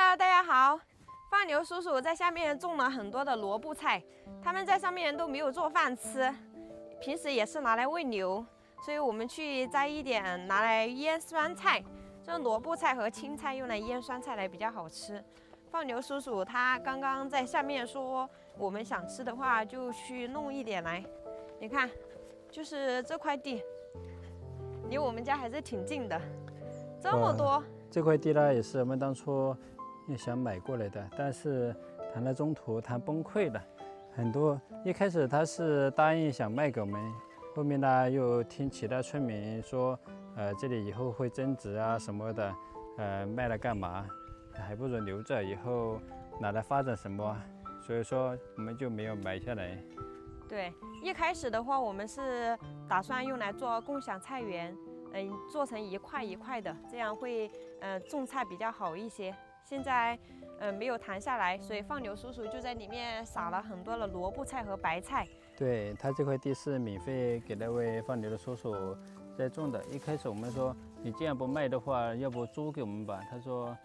Hello， 大家好。放牛叔叔在下面种了很多的萝卜菜，他们在上面都没有做饭吃，平时也是拿来喂牛，所以我们去摘一点拿来腌酸菜。这萝卜菜和青菜用来腌酸菜来比较好吃。放牛叔叔他刚刚在下面说，我们想吃的话就去弄一点来。你看，就是这块地，离我们家还是挺近的，这么多。这块地呢，也是我们当初也想买过来的，但是谈到中途谈崩溃了。很多一开始他是答应想卖给我们，后面呢又听其他村民说，这里以后会增值啊什么的，卖了干嘛？还不如留着，以后拿来发展什么？所以说我们就没有买下来。对，一开始的话，我们是打算用来做共享菜园，做成一块一块的，这样会种菜比较好一些。现在没有谈下来，所以放牛叔叔就在里面撒了很多的萝卜菜和白菜。对，他这块地是免费给那位放牛的叔叔在种的。一开始我们说，你既然不卖的话，要不租给我们吧？他说，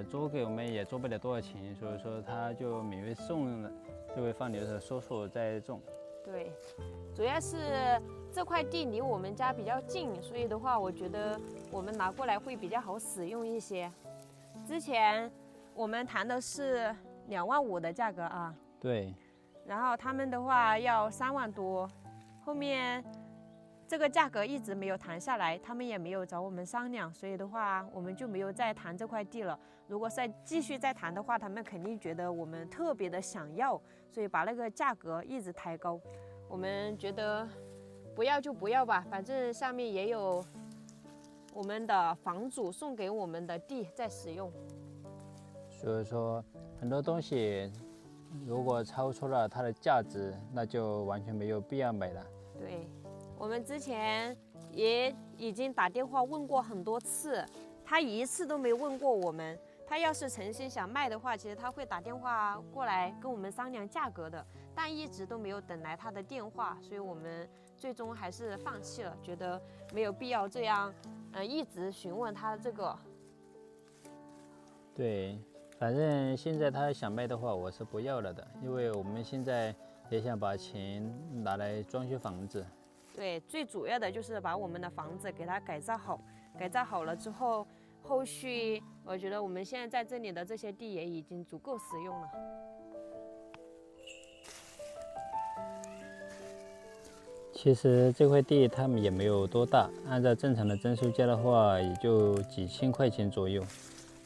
租给我们也租不了多少钱，所以说他就免费送了这位放牛的叔叔在种。对，主要是这块地离我们家比较近，所以的话，我觉得我们拿过来会比较好使用一些。之前我们谈的是2.5万的价格啊，对，然后他们的话要3万多，后面这个价格一直没有谈下来，他们也没有找我们商量，所以的话我们就没有再谈这块地了。如果继续再谈的话，他们肯定觉得我们特别的想要，所以把那个价格一直抬高。我们觉得不要就不要吧，反正下面也有我们的房主送给我们的地在使用。所以说很多东西如果超出了它的价值，那就完全没有必要买了。对，我们之前也已经打电话问过很多次，他一次都没问过我们。他要是诚心想卖的话，其实他会打电话过来跟我们商量价格的，但一直都没有等来他的电话，所以我们最终还是放弃了，觉得没有必要这样，一直询问他这个。对，反正现在他想卖的话，我是不要了的，因为我们现在也想把钱拿来装修房子。对，最主要的就是把我们的房子给它改造好，改造好了之后，后续我觉得我们现在在这里的这些地也已经足够使用了。其实这块地他们也没有多大，按照正常的征收价的话，也就几千块钱左右。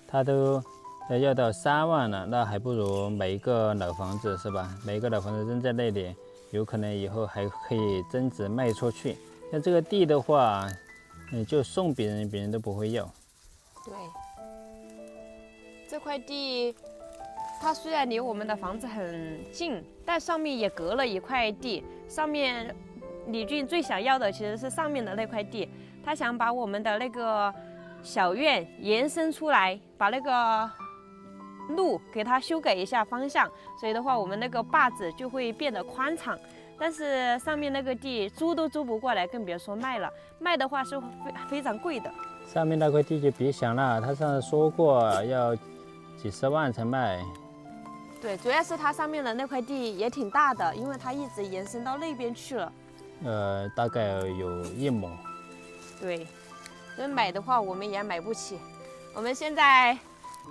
他都要到3万了，那还不如买一个老房子，是吧？买一个老房子扔在那里，有可能以后还可以增值卖出去。像这个地的话，就送别人，别人都不会要。对，这块地它虽然离我们的房子很近，但上面也隔了一块地。上面李俊最想要的其实是上面的那块地，他想把我们的那个小院延伸出来，把那个路给它修改一下方向，所以的话我们那个坝子就会变得宽敞。但是上面那个地租都租不过来，更别说卖了。卖的话是非常贵的。上面那块地就别想了，他上次说过要几十万才卖。对，主要是它上面的那块地也挺大的，因为它一直延伸到那边去了。大概有1亩。对，所以买的话我们也买不起。我们现在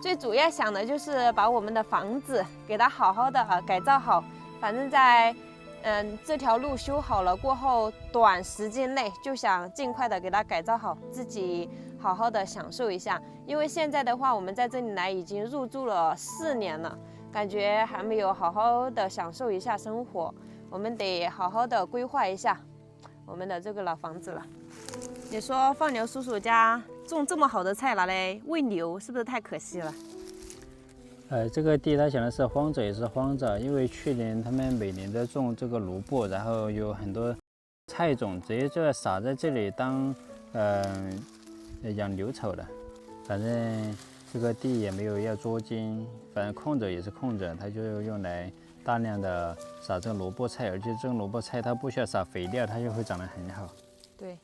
最主要想的就是把我们的房子给它好好的改造好，反正在这条路修好了过后，短时间内就想尽快的给它改造好，自己好好的享受一下。因为现在的话，我们在这里来已经入住了4年了，感觉还没有好好的享受一下生活，我们得好好的规划一下我们的这个老房子了。你说放牛叔叔家种这么好的菜拿来喂牛，是不是太可惜了？这个地他想的是荒着也是荒着，因为去年他们每年都种这个萝卜，然后有很多菜种直接就要撒在这里当养牛草的。反正这个地也没有要捉金，反正空着也是空着，他就用来大量的撒这个萝卜菜，而且这个萝卜菜它不需要撒肥料，它就会长得很好。对，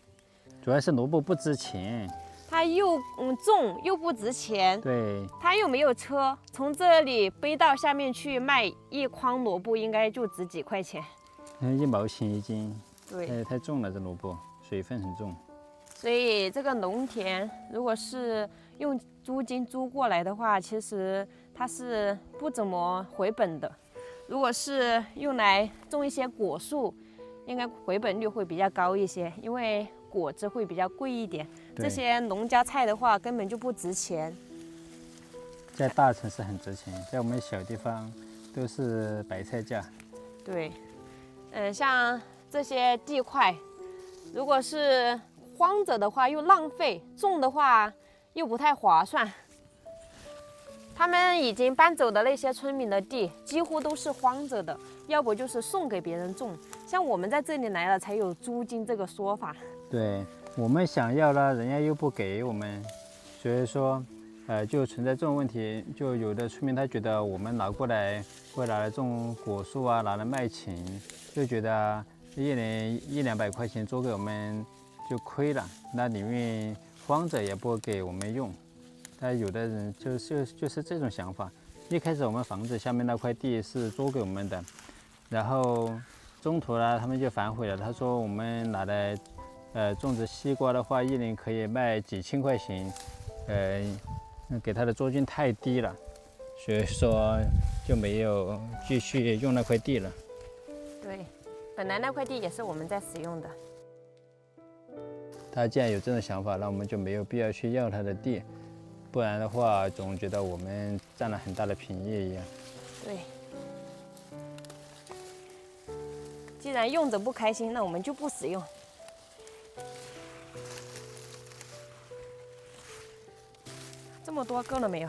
主要是萝卜不值钱，它又重又不值钱，对，它又没有车，从这里背到下面去卖一筐萝卜，应该就值几块钱。1毛钱一斤，对，太重了，这萝卜水分很重。所以这个农田如果是用租金租过来的话，其实它是不怎么回本的。如果是用来种一些果树，应该回本率会比较高一些，因为果子会比较贵一点。这些农家菜的话根本就不值钱，在大城市很值钱，在我们小地方都是白菜价。对，像这些地块，如果是荒着的话又浪费，种的话又不太划算。他们已经搬走的那些村民的地，几乎都是荒着的，要不就是送给别人种。像我们在这里来了，才有租金这个说法。对，我们想要了，人家又不给我们，所以说，就存在这种问题。就有的村民他觉得我们拿过来会拿来种果树啊，拿来卖钱，就觉得一年100-200块钱租给我们就亏了，那宁愿荒着也不给我们用。但有的人就是这种想法。一开始我们房子下面那块地是租给我们的，然后中途呢，他们就反悔了。他说我们拿来种植西瓜的话，一年可以卖几千块钱，给他的租金太低了，所以说就没有继续用那块地了。对，本来那块地也是我们在使用的。他既然有这种想法，那我们就没有必要去要他的地。不然的话，总觉得我们占了很大的便宜一样。对，既然用着不开心，那我们就不使用。这么多够了没有？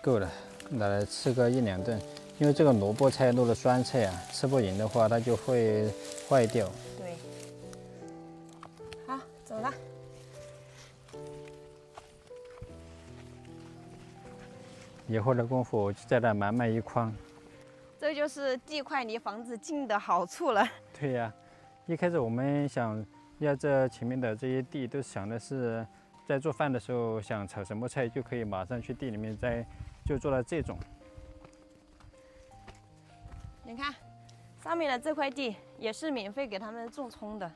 够了，拿来吃个1-2顿。因为这个萝卜菜弄的酸菜啊，吃不匀的话，它就会坏掉。对。好，走了。一会儿的功夫，我就在那满满一筐。这就是地块离房子近的好处了。对呀，一开始我们想要这前面的这些地，都想的是在做饭的时候想炒什么菜，就可以马上去地里面就做了这种。你看，上面的这块地也是免费给他们种葱的。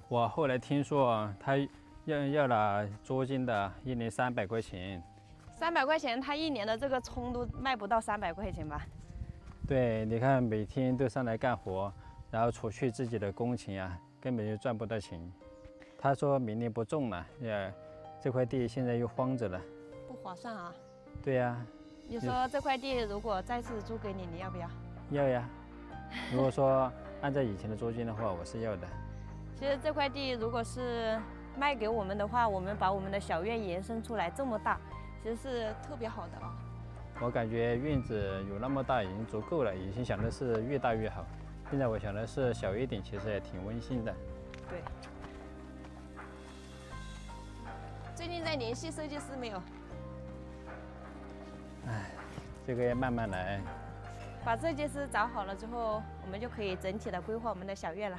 我后来听说他要拿租金的，一年300块钱。300块钱，他一年的这个葱都卖不到300块钱吧？对，你看每天都上来干活，然后除去自己的工钱啊，根本就赚不到钱。他说明年不种了，这块地现在又荒着了，不划算啊。对呀。你说这块地如果再次租给你，你要不要？要呀。如果说按照以前的租金的话，我是要的。其实这块地如果是卖给我们的话，我们把我们的小院延伸出来这么大，其实是特别好的啊。我感觉院子有那么大已经足够了，以前想的是越大越好，现在我想的是小一点，其实也挺温馨的。对。最近在联系设计师没有？唉，这个要慢慢来。把设计师找好了之后，我们就可以整体的规划我们的小院了。